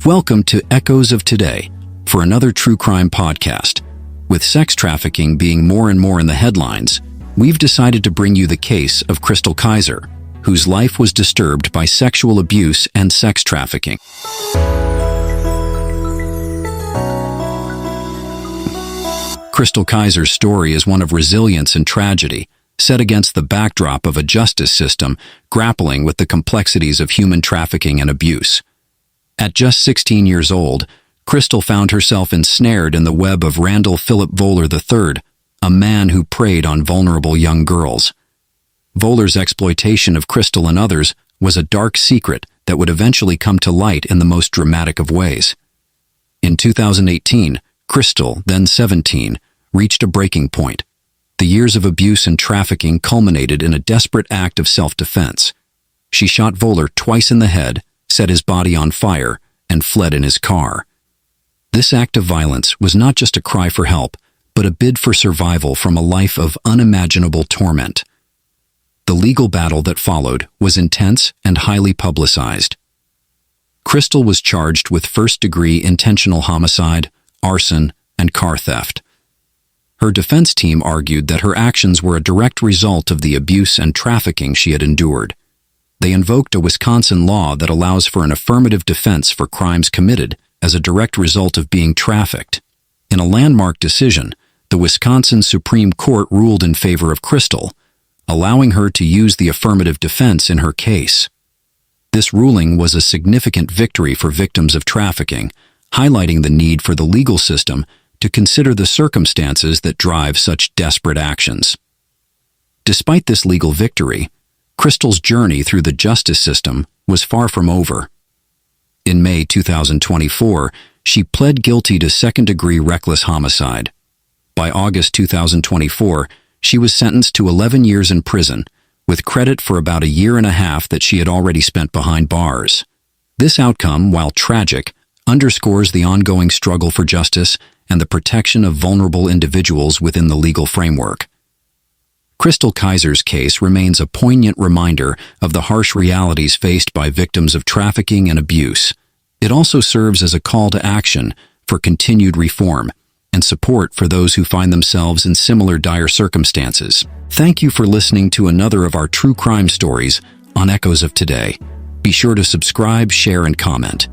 Welcome to Echoes of Today for another true crime podcast. With sex trafficking being more and more in the headlines, we've decided to bring you the case of Chrystul Kizer, whose life was disturbed by sexual abuse and sex trafficking. Chrystul Kizer's story is one of resilience and tragedy, set against the backdrop of a justice system grappling with the complexities of human trafficking and abuse. At just 16 years old, Chrystul found herself ensnared in the web of Randall Philip Voller III, a man who preyed on vulnerable young girls. Voller's exploitation of Chrystul and others was a dark secret that would eventually come to light in the most dramatic of ways. In 2018, Chrystul, then 17, reached a breaking point. The years of abuse and trafficking culminated in a desperate act of self-defense. She shot Voller twice in the head, set his body on fire, and fled in his car. This act of violence was not just a cry for help, but a bid for survival from a life of unimaginable torment. The legal battle that followed was intense and highly publicized. Chrystul was charged with first-degree intentional homicide, arson, and car theft. Her defense team argued that her actions were a direct result of the abuse and trafficking she had endured. They invoked a Wisconsin law that allows for an affirmative defense for crimes committed as a direct result of being trafficked. In a landmark decision, the Wisconsin Supreme Court ruled in favor of Chrystul, allowing her to use the affirmative defense in her case. This ruling was a significant victory for victims of trafficking, highlighting the need for the legal system to consider the circumstances that drive such desperate actions. Despite this legal victory, Chrystul's journey through the justice system was far from over. In May 2024, she pled guilty to second-degree reckless homicide. By August 2024, she was sentenced to 11 years in prison, with credit for about a year and a half that she had already spent behind bars. This outcome, while tragic, underscores the ongoing struggle for justice and the protection of vulnerable individuals within the legal framework. Chrystul Kizer's case remains a poignant reminder of the harsh realities faced by victims of trafficking and abuse. It also serves as a call to action for continued reform and support for those who find themselves in similar dire circumstances. Thank you for listening to another of our true crime stories on Echoes of Today. Be sure to subscribe, share, and comment.